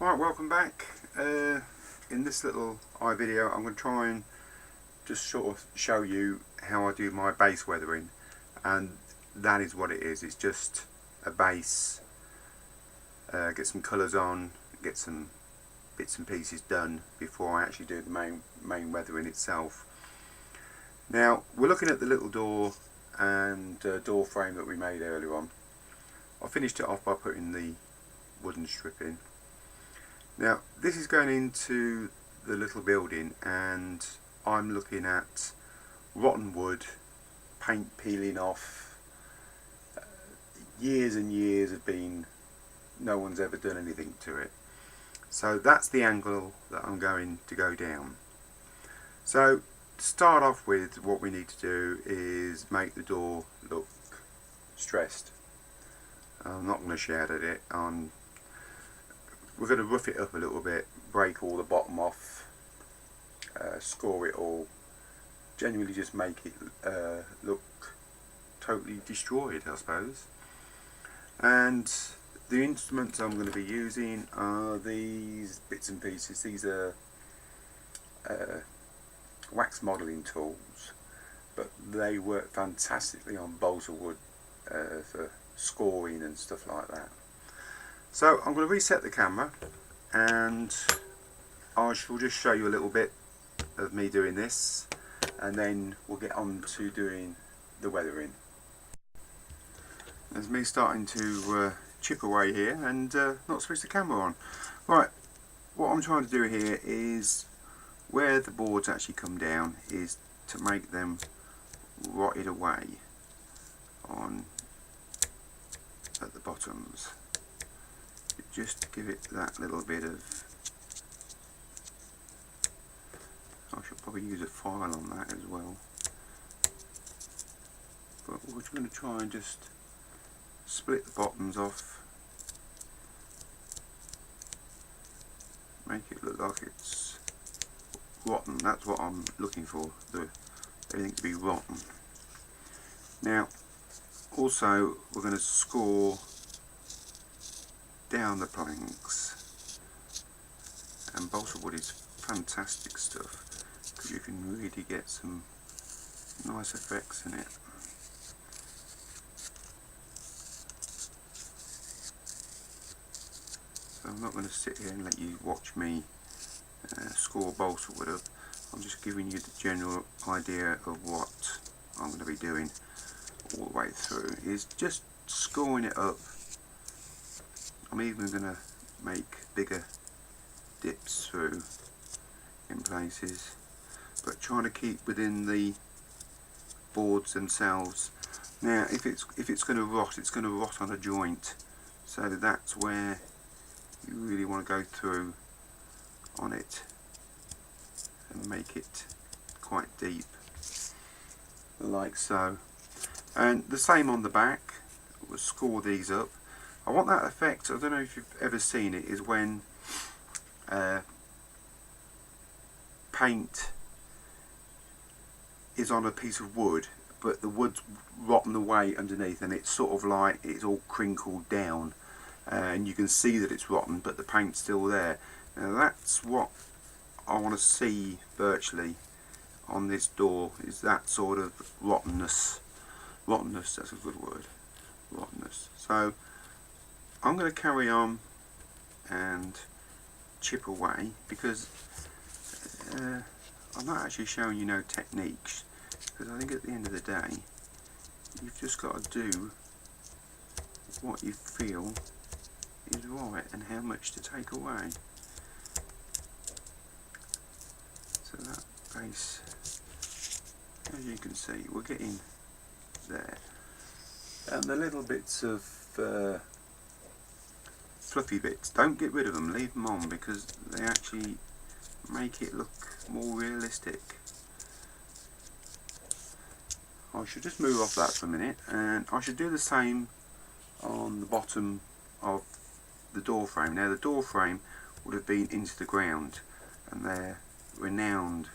Right, welcome back. In this little video I'm going to try and just sort of show you how I do my base weathering, and that is what it is. It's just a base, get some colours on, get some bits and pieces done before I actually do the main weathering itself. Now we're looking at the little door and door frame that we made earlier on. I finished it off by putting the wooden strip in. Now this is going into the little building, and I'm looking at rotten wood, paint peeling off, years and years have been, no one's ever done anything to it. So that's the angle that I'm going to go down. So to start off with, what we need to do is make the door look stressed. I'm not going to shout at it. We're going to rough it up a little bit, break all the bottom off, score it all, genuinely just make it look totally destroyed, I suppose. And the instruments I'm going to be using are these bits and pieces. These are wax modelling tools, but they work fantastically on balsa wood for scoring and stuff like that. So I'm going to reset the camera, and I shall just show you a little bit of me doing this, and then we'll get on to doing the weathering. There's me starting to chip away here and not switch the camera on. Right, what I'm trying to do here is, where the boards actually come down, is to make them rotted away on at the bottoms. Just to give it that little bit of, I should probably use a file on that as well, but we're going to try and just split the bottoms off, make it look like it's rotten. That's what I'm looking for, everything to be rotten. Now also we're going to score down the planks, and balsa wood is fantastic stuff because you can really get some nice effects in it. So I'm not going to sit here and let you watch me score balsa wood up. I'm just giving you the general idea of what I'm going to be doing all the way through, is just scoring it up. I'm even going to make bigger dips through in places, but trying to keep within the boards themselves. Now if it's going to rot, it's going to rot on a joint, so that's where you really want to go through on it and make it quite deep, like so. And the same on the back. We'll score these up. I want that effect, I don't know if you've ever seen it, is when paint is on a piece of wood, but the wood's rotten away underneath, and it's sort of like it's all crinkled down, and you can see that it's rotten, but the paint's still there. Now that's what I want to see virtually on this door, is that sort of rottenness. Rottenness, that's a good word. Rottenness. So I'm going to carry on and chip away, because I'm not actually showing you no techniques, because I think at the end of the day you've just got to do what you feel is right and how much to take away. So that base, as you can see, we're getting there, and the little bits of fluffy bits, don't get rid of them, leave them on, because they actually make it look more realistic. I should just move off that for a minute, and I should do the same on the bottom of the door frame. Now the door frame would have been into the ground, and they're renowned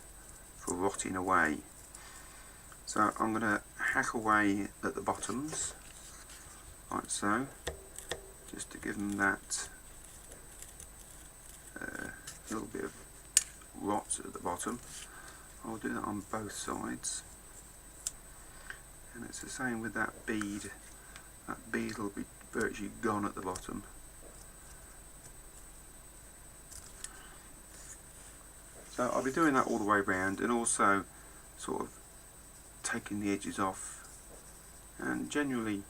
for rotting away. So I'm going to hack away at the bottoms, like so, just to give them that a little bit of rot at the bottom. I'll do that on both sides, and it's the same with that bead. That bead will be virtually gone at the bottom. So I'll be doing that all the way around, and also sort of taking the edges off and generally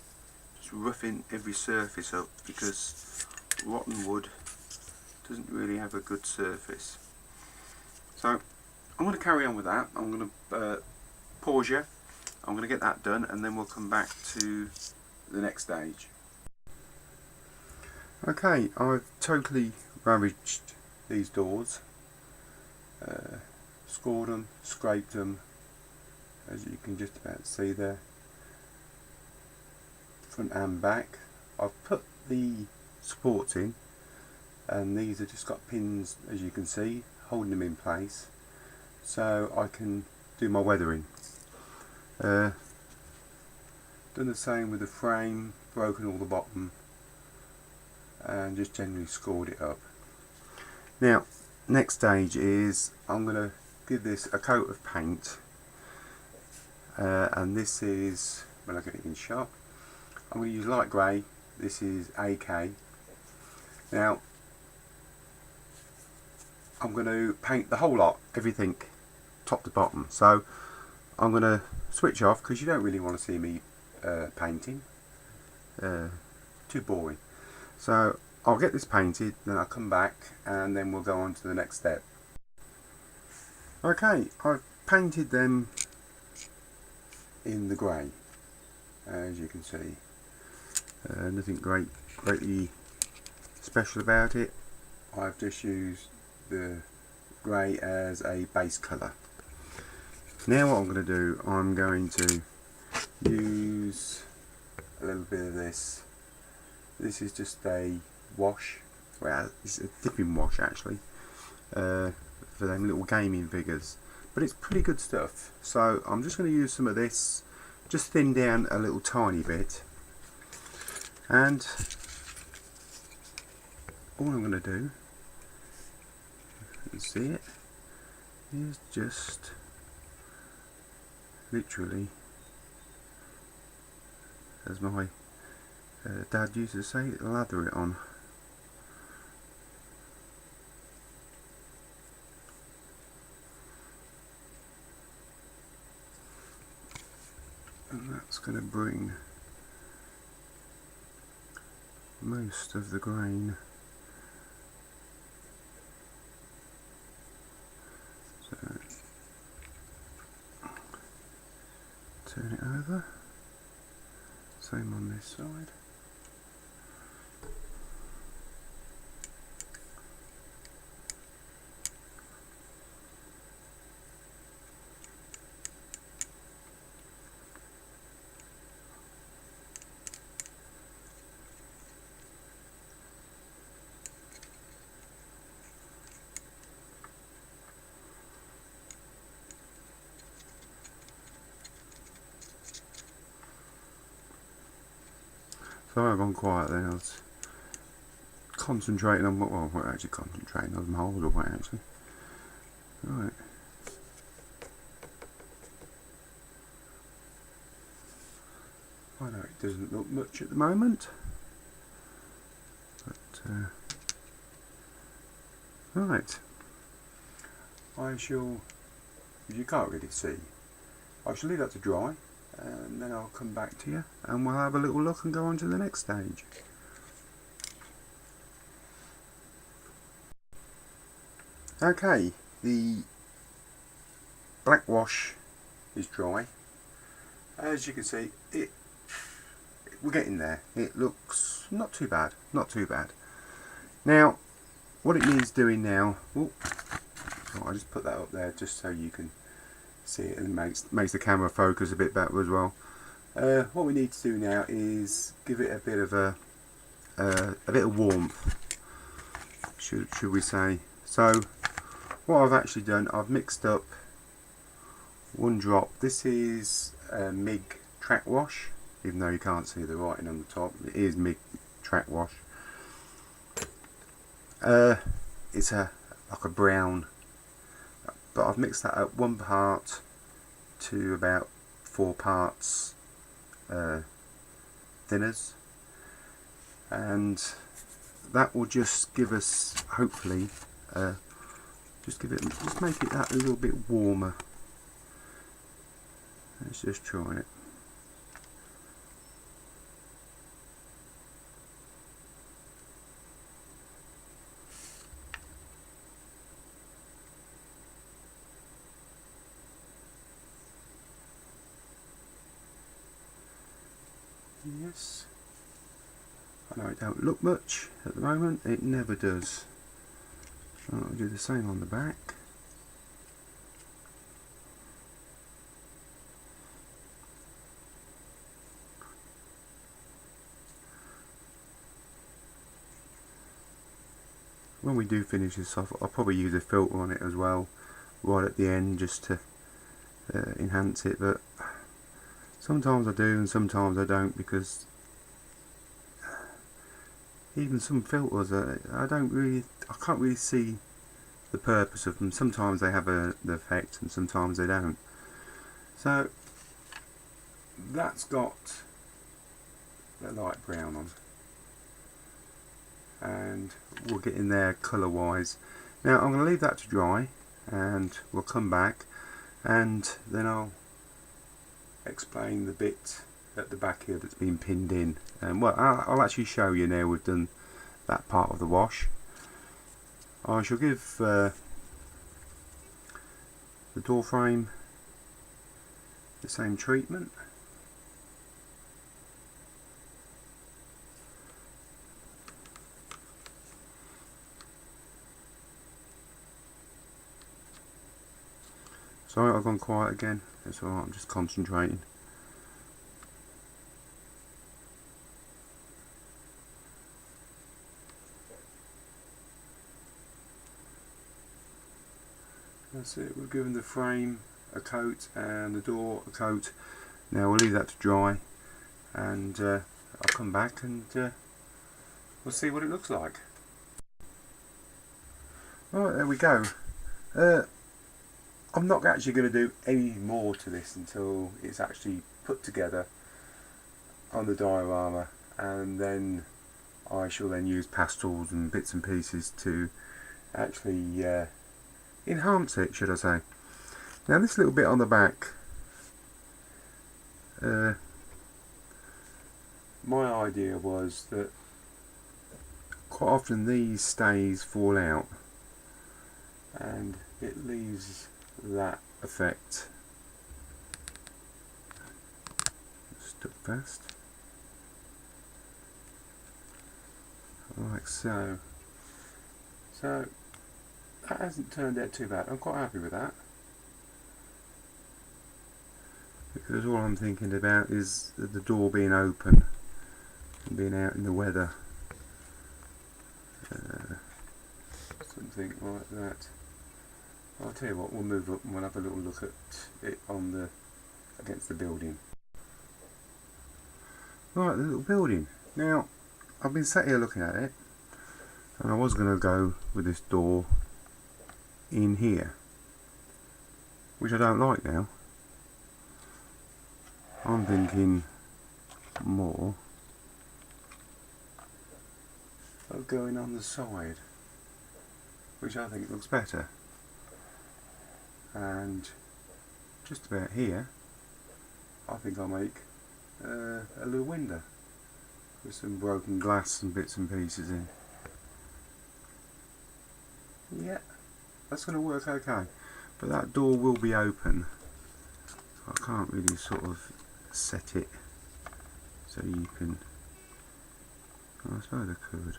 just roughing every surface up, because rotten wood doesn't really have a good surface. So I'm going to carry on with that. I'm going to pause you. I'm going to get that done, and then we'll come back to the next stage. Okay, I've totally ravaged these doors, scored them, scraped them, as you can just about see there, front and back. I've put the supports in, and these have just got pins, as you can see, holding them in place so I can do my weathering. Done the same with the frame, broken all the bottom and just generally scored it up. Now next stage is I'm going to give this a coat of paint, and this is, when I get it in shot, I'm going to use light grey. This is AK. Now I'm going to paint the whole lot, everything top to bottom. So I'm going to switch off because you don't really want to see me painting, too boring. So I'll get this painted, then I'll come back and then we'll go on to the next step. Okay, I've painted them in the grey, as you can see. Nothing greatly special about it. I've just used the grey as a base colour. Now what I'm going to do, I'm going to use a little bit of this. This is just a wash, well it's a dipping wash actually, for them little gaming figures, but it's pretty good stuff. So I'm just going to use some of this, just thin down a little tiny bit, and all I'm going to do, you can see it, is just literally, as my dad used to say, lather it on. And that's going to bring most of the grain. So turn it over. Same on this side. Sorry I've gone quiet then, I was concentrating on what, well, I wasn't actually concentrating on my whole away actually. Right. I know it doesn't look much at the moment, but right. I shall, you can't really see, I shall leave that to dry, and then I'll come back to you and we'll have a little look and go on to the next stage. Okay, the black wash is dry. As you can see, we're getting there. It looks not too bad, not too bad. Now what it needs doing now, oh, I just put that up there just so you can see it, and makes the camera focus a bit better as well. What we need to do now is give it a bit of warmth, should we say. So what I've actually done, I've mixed up one drop. This is MIG track wash, even though you can't see the writing on the top. It is MIG track wash. It's a like a brown, but I've mixed that up 1 part to about 4 parts thinners, and that will just give us, hopefully, just make it that a little bit warmer. Let's just try it. Yes, I know it don't look much at the moment, it never does. So I'll do the same on the back. When we do finish this off, I'll probably use a filter on it as well, right at the end, just to enhance it, but sometimes I do and sometimes I don't, because even some filters, I can't really see the purpose of them. Sometimes they have an effect and sometimes they don't. So that's got the light brown on, and we'll get in there colour wise. Now I'm going to leave that to dry and we'll come back and then I'll explain the bit at the back here that's been pinned in, and well, I'll actually show you now we've done that part of the wash. I shall give the door frame the same treatment. Sorry, I've gone quiet again. It's alright, I'm just concentrating. That's it, we've given the frame a coat and the door a coat. Now we'll leave that to dry and I'll come back and we'll see what it looks like. Right, there we go. I'm not actually going to do any more to this until it's actually put together on the diorama, and then I shall then use pastels and bits and pieces to actually enhance it, should I say. Now this little bit on the back, my idea was that quite often these stays fall out and it leaves that effect. Stuck fast like so. So that hasn't turned out too bad. I'm quite happy with that, because all I'm thinking about is the door being open and being out in the weather, something like that. I'll tell you what, we'll move up and we'll have a little look at it on against the building. Right, the little building. Now, I've been sat here looking at it, and I was going to go with this door in here, which I don't like now. I'm thinking more of going on the side, which I think looks better. And just about here I think I'll make a little window with some broken glass and bits and pieces in. Yeah, that's going to work okay, but that door will be open. I can't really sort of set it so you can, I suppose I could.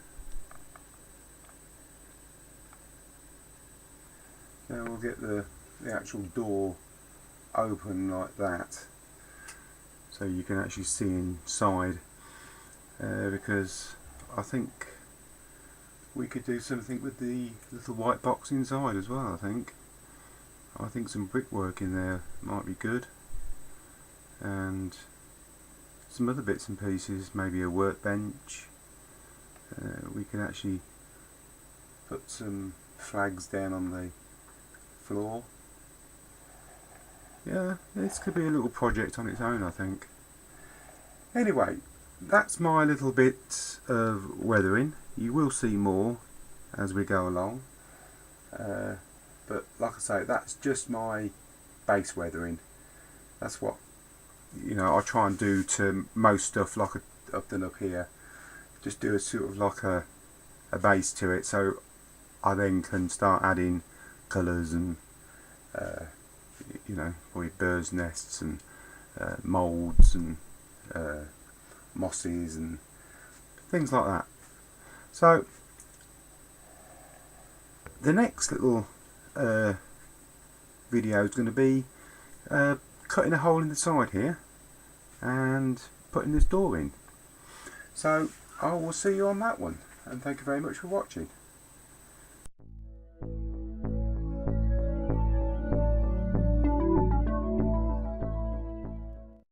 Now we'll get the actual door open like that, so you can actually see inside, because I think we could do something with the little white box inside as well. I think some brickwork in there might be good, and some other bits and pieces, maybe a workbench. We can actually put some flags down on the floor. Yeah, this could be a little project on its own, I think. Anyway, that's my little bit of weathering. You will see more as we go along. But like I say, that's just my base weathering. That's what, you know, I try and do to most stuff like I've done up here. Just do a sort of like a base to it, so I then can start adding colours and you know, with birds' nests and moulds and mosses and things like that. So the next little video is going to be cutting a hole in the side here and putting this door in. So I will see you on that one, and thank you very much for watching.